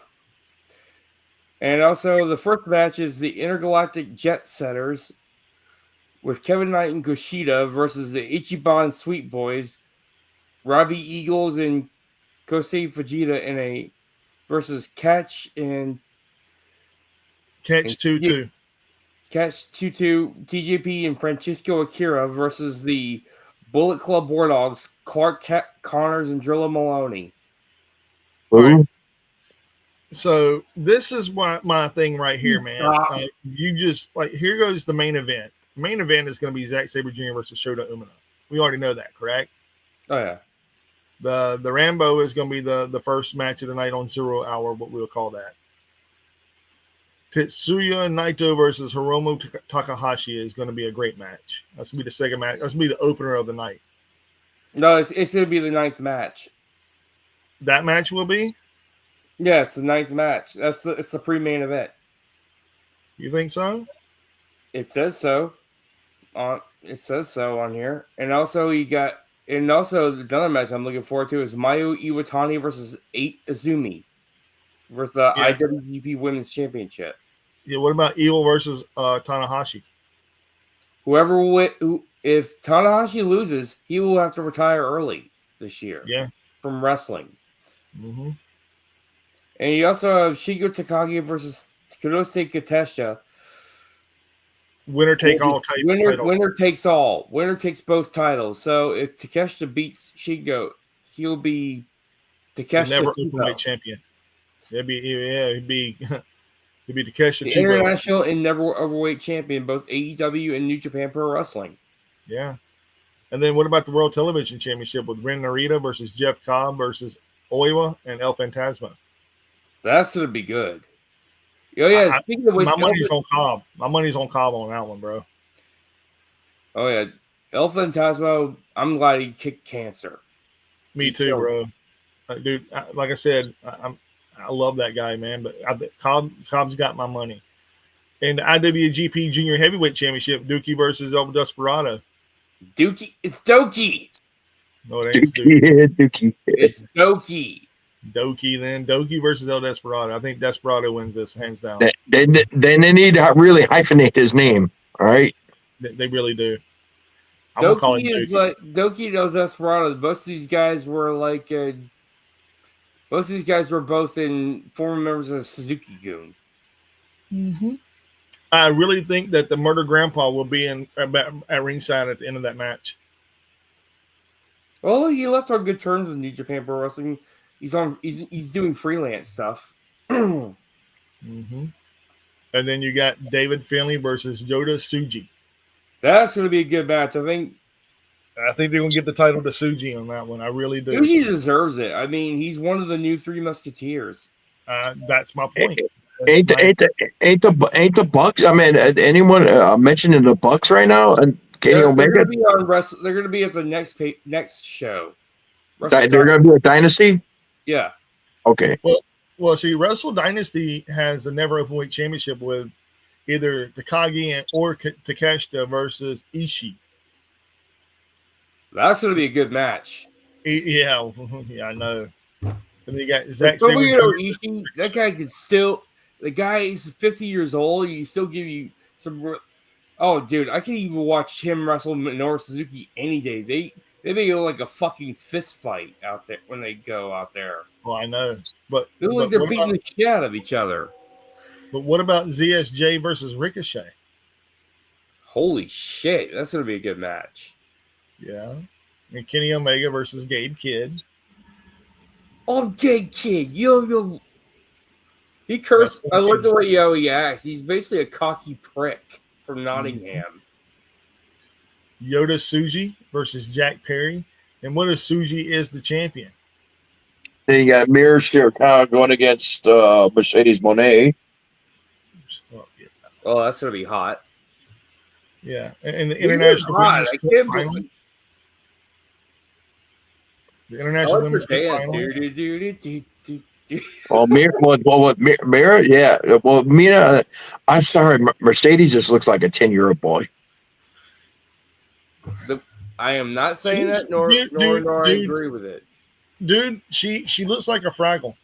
And also, the first match is the Intergalactic Jet Setters with Kevin Knight and Kushida versus the Ichiban Sweet Boys, Robbie Eagles and Kosei Fujita versus Catch 22, TJP and Francisco Akira versus the Bullet Club War Dogs, Clark Connors and Drilla Maloney. Right. So this is my thing right here, man. You just here goes the main event. The main event is going to be Zack Sabre Jr. versus Shota Umino. We already know that, correct? Oh yeah. The Rambo is going to be the first match of the night on 0 Hour, what we'll call that. Tetsuya Naito versus Hiromu Takahashi is going to be a great match. That's going to be the second match. That's going to be the opener of the night. No, it's going to be the 9th match. That match will be? Yes, the 9th match. It's the pre-main event. You think so? It says so. It says so on here. And also the other match I'm looking forward to is Mayu Iwatani versus 8 Azumi versus the IWGP Women's Championship. Yeah, what about Evil versus Tanahashi? If Tanahashi loses, he will have to retire early this year. Yeah, from wrestling. Mm-hmm. And you also have Shigo Takagi versus Kurose Katesha. Winner take all. Winner takes all. Winner takes both titles. So if Takeshita beats Shigo, he'll be Takeshita never openweight champion. He'd be Takeshita, the international and never overweight champion, both AEW and New Japan Pro Wrestling. Yeah. And then what about the World Television Championship with Ren Narita versus Jeff Cobb versus Oiwa and El Fantasma? That's gonna be good. Oh yeah. Speaking of which, my money's on Cobb. My money's on Cobb on that one, bro. Oh yeah, El Fantasma. I'm glad he kicked cancer. Me too, bro. Dude, like I said, I love that guy, man. But Cobb's got my money. And the IWGP Junior Heavyweight Championship, Dookie versus El Desperado. Dookie, it's Doki. No, it ain't Dookie. It's Doki. Doki versus El Desperado. I think Desperado wins this hands down. Then they need to really hyphenate his name. All right, they really do. Doki is like Doki and El Desperado. Most of these guys were both in former members of Suzuki Gun. Mm-hmm. I really think that the Murder Grandpa will be at ringside at the end of that match. Well, he left on good terms with New Japan Pro Wrestling. He's doing freelance stuff. Mm-hmm. And then you got David Finlay versus Yota Tsuji. That's going to be a good match. I think they're going to get the title to Tsuji on that one. I really do. Tsuji deserves it. I mean, he's one of the new Three Musketeers. That's my point. Ain't the Bucks? I mean, anyone mentioning the Bucks right now? And Kenny Omega? They're going to be at the next show. They're going to be a Dynasty? Yeah. Okay. Well, see, Wrestle Dynasty has a never openweight championship with either Takagi or Takeshita versus Ishii. That's going to be a good match. Yeah, yeah, I know. And then you got Like Zack Sabre Tomohiro Jr. Ishii, that guy can still. The guy is 50 years old. He still give you some. Oh, dude, I can even watch him wrestle Minoru Suzuki any day. They make it look like a fucking fist fight out there when they go out there. Well, I know, but They look like but they're what beating about, the shit out of each other. but what about ZSJ versus Ricochet? Holy shit, that's gonna be a good match. Yeah, and Kenny Omega versus Gabe Kidd. Oh, Gay Kid, yo. He cursed. I like the way he acts. He's basically a cocky prick from Nottingham. Yoda Tsuji versus Jack Perry. And what if Tsuji is the champion? Then you got Mir Shirakawa going against Mercedes Monet. Well, yeah. Oh, that's gonna be hot. Yeah, and the It is international hot. women's I Cup can't final. believe. The I international like women's the Cup dance. final. Well, Mir, yeah. Well, Mina, I'm sorry, Mercedes just looks like a 10-year-old boy. I am not saying She's- that, nor dude, I agree with it. Dude, she looks like a Fraggle.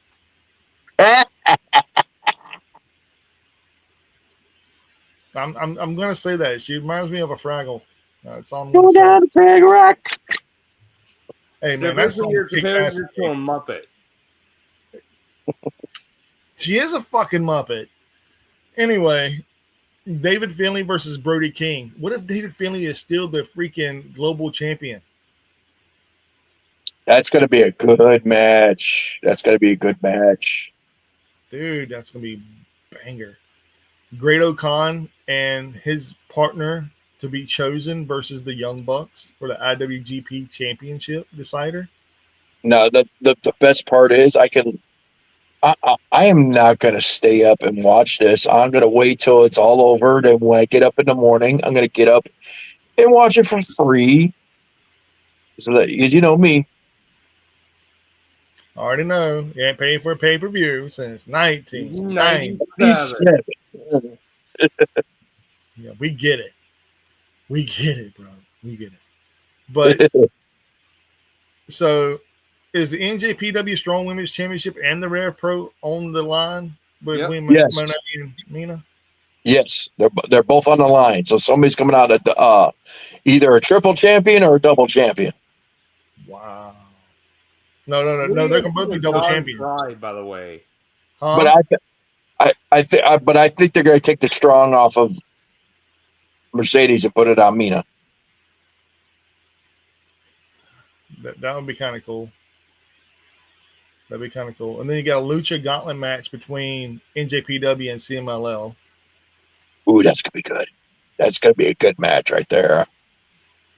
I'm gonna say that she reminds me of a Fraggle. It's on. Go down the Big Rock. Hey So man, that's basically, you're comparing her to a Muppet. She is a fucking Muppet. Anyway, David Finlay versus Brody King. What if David Finlay is still the freaking global champion? That's going to be a good match. Dude, that's gonna be banger. Great O'Khan and his partner to be chosen versus the Young Bucks for the IWGP Championship decider. No, the best part is I am not going to stay up and watch this. I'm going to wait till it's all over. Then when I get up in the morning, I'm going to get up and watch it for free. So that, because you know me. I already know you ain't paid for a pay per view since 1997. Yeah, we get it. We get it, bro. We get it. But so is the NJPW Strong Women's Championship and the Rare Pro on the line between Yes. Monet and Mina? Yes, they're both on the line. So somebody's coming out at the either a triple champion or a double champion. Wow. No. They're gonna both be double champions. Pride, by the way. Huh? But I think they're going to take the strong off of Mercedes and put it on Mina. That would be kind of cool. That'd be kind of cool. And then you got a Lucha Gauntlet match between NJPW and CMLL. Ooh, that's going to be good. That's going to be a good match right there.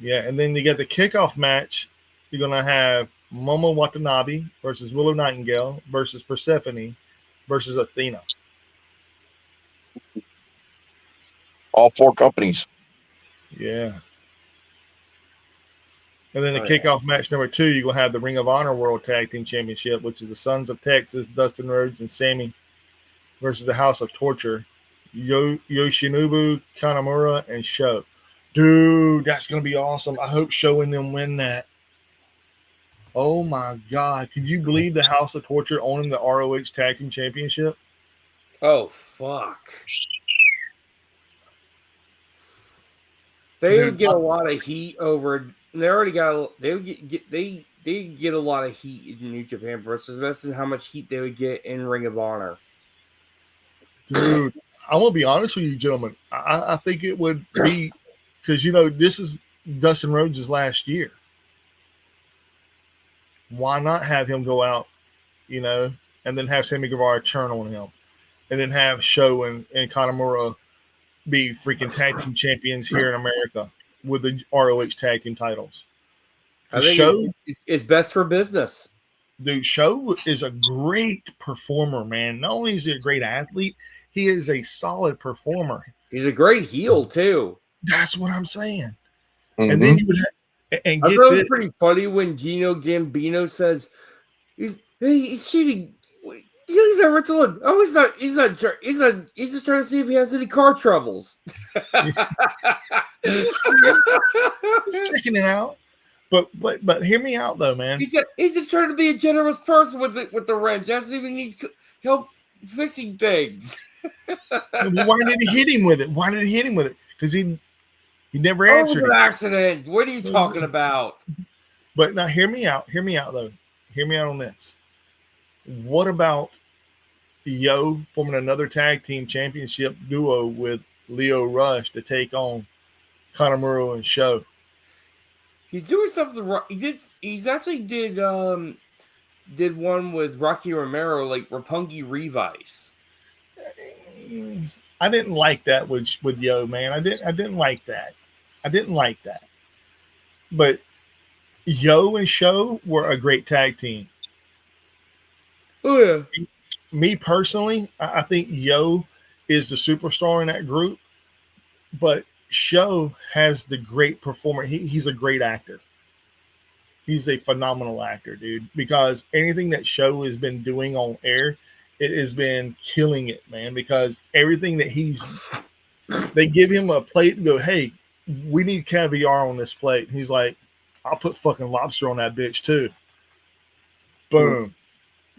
Yeah, and then you got the kickoff match. You're going to have Momo Watanabe versus Willow Nightingale versus Persephone versus Athena. All four companies. Yeah. And then the kickoff match number 2, you're going to have the Ring of Honor World Tag Team Championship, which is the Sons of Texas, Dustin Rhodes and Sammy versus the House of Torture, Yoshinobu Kanemaru and Sho. Dude, that's going to be awesome. I hope Sho and them win that. Oh, my God. Can you believe the House of Torture owning the ROH Tag Team Championship? Oh, fuck. They would get a lot of heat over. They already got. They would they get a lot of heat in New Japan versus imagine how much heat they would get in Ring of Honor. Dude, I want to be honest with you, gentlemen. I think it would be because this is Dustin Rhodes' last year. Why not have him go out, and then have Sammy Guevara turn on him, and then have Sho and Kanemaru be freaking tag team champions here in America with the ROH tag team titles. I think it's best for business. Dude, Sho is a great performer, man. Not only is he a great athlete, he is a solid performer. He's a great heel too. That's what I'm saying. Mm-hmm. And then you would and I get thought it this. was pretty funny when Gino Gambino says he's cheating. He's not Ritalin. Oh, he's not. He's just trying to see if he has any car troubles. Just checking it out. But hear me out though, man. He's just trying to be a generous person with the wrench. Doesn't even need help fixing things. Why did he hit him with it? Why did he hit him with it? Because he never Oh, it answered was it. an accident. What are you talking about? But now hear me out. Hear me out though. Hear me out on this. What about Yo forming another tag team championship duo with Leo Rush to take on Kanemaru and Sho? He's doing something right. He's actually did one with Rocky Romero, like Roppongi Revice. I didn't like that with Yo, man. I didn't like that. I didn't like that. But Yo and Sho were a great tag team. Oh yeah. Me personally, I think Yo is the superstar in that group, but Sho has the great performer. He's a great actor. He's a phenomenal actor, dude. Because anything that Sho has been doing on air, it has been killing it, man. Because everything that they give him a plate and go, hey, we need caviar on this plate. And he's like, I'll put fucking lobster on that bitch too. Boom.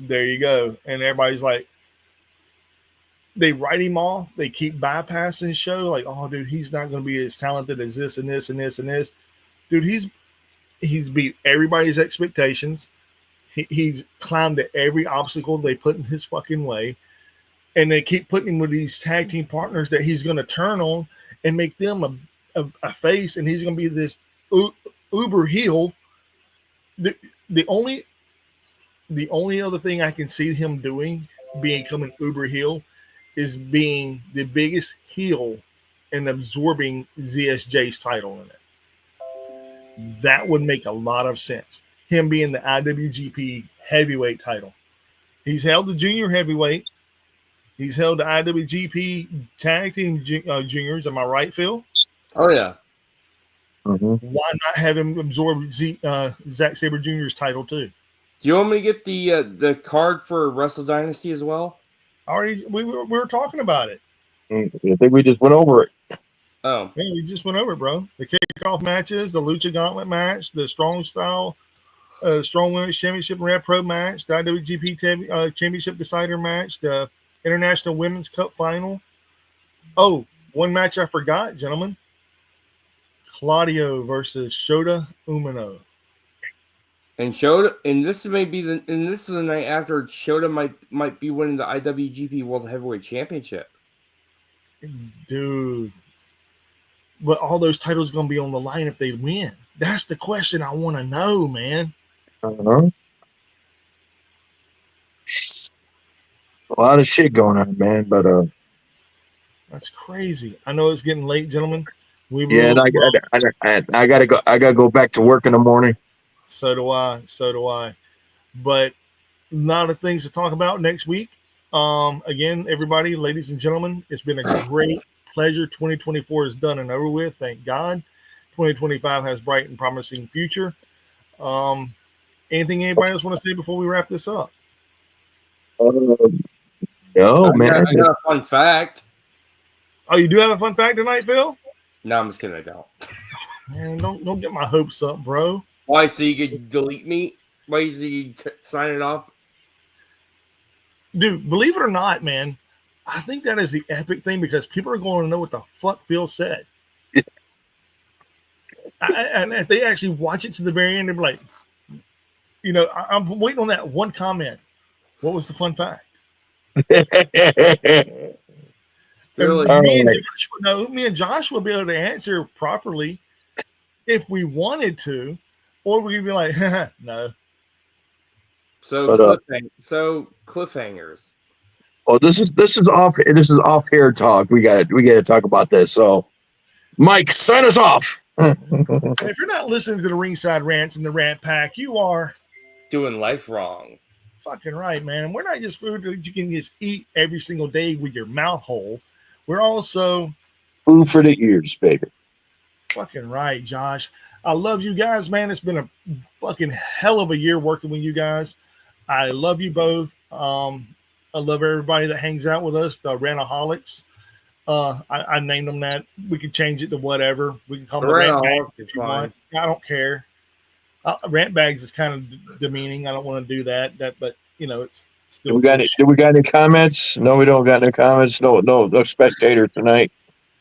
There you go. And everybody's like, they write him off. They keep bypassing Sho. Like, oh, dude, he's not going to be as talented as this and this and this and this. Dude, he's beat everybody's expectations. He's climbed to every obstacle they put in his fucking way. And they keep putting him with these tag team partners that he's going to turn on and make them a face. And he's going to be this uber heel. The only other thing I can see him doing, becoming uber heel, is being the biggest heel and absorbing ZSJ's title in it. That would make a lot of sense. Him being the IWGP heavyweight title. He's held the junior heavyweight. He's held the IWGP tag team juniors. Am I right, Phil? Oh yeah. Mm-hmm. Why not have him absorb Zack Sabre Jr.'s title too? Do you want me to get the card for Wrestle Dynasty as well? Already, we were talking about it. I think we just went over it. Oh. Yeah, we just went over it, bro. The kickoff matches, the Lucha Gauntlet match, the Strong Style, Strong Women's Championship and Red Pro match, the IWGP Championship Decider match, the International Women's Cup Final. Oh, one match I forgot, gentlemen. Claudio versus Shota Umino. And Shota, and this is the night after Shota might be winning the IWGP World Heavyweight Championship. Dude. But all those titles going to be on the line if they win. That's the question I want to know, man. Uh-huh. A lot of shit going on, man. But that's crazy. I know it's getting late, gentlemen. And I gotta go. I gotta go back to work in the morning. So do I. But a lot of things to talk about next week. Again, everybody, ladies and gentlemen, it's been a great pleasure. 2024 is done and over with. Thank God. 2025 has bright and promising future. Anything anybody else want to say before we wrap this up? No, man. I got a fun fact. Oh, you do have a fun fact tonight, Phil? No, I'm just kidding. I don't. Man, don't get my hopes up, bro. Why? So you could delete me? Why? So you sign it off? Dude, believe it or not, man, I think that is the epic thing because people are going to know what the fuck Phil said. And if they actually watch it to the very end, they're like, I'm waiting on that one comment. What was the fun fact? Really? Me and Josh will be able to answer properly if we wanted to, or we could be like, no. So cliffhangers. Well, this is off air talk. We got to talk about this. So, Mike, sign us off. If you're not listening to the Ringside Rants and the Rant Pack, you are doing life wrong. Fucking right, man. And we're not just food that you can just eat every single day with your mouth whole. We're also food for the ears, baby. Fucking right, Josh. I love you guys, man. It's been a fucking hell of a year working with you guys. I love you both. I love everybody that hangs out with us, the Rantaholics. I named them that. We could change it to whatever. We can call them the Rant Rantaholics Bags is if you fine. want. I don't care. Rant Bags is kind of demeaning. I don't want to do that. But it's Do still we got cool any? shit. Do we got any comments? No, we don't got any comments. No spectator tonight.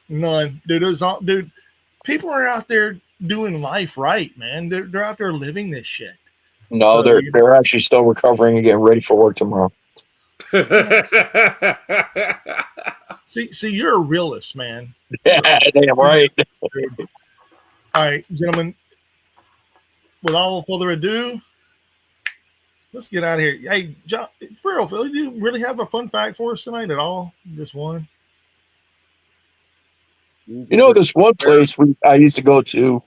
None, dude. Dude. People are out there doing life right, man. They're out there living this shit. No, So, they're actually still recovering and getting ready for work tomorrow. See, you're a realist, man. Yeah, damn right. All right, gentlemen. Without further ado, let's get out of here. Hey, John, for real, Phil, do you really have a fun fact for us tonight at all? Just one. You know, this one place I used to go to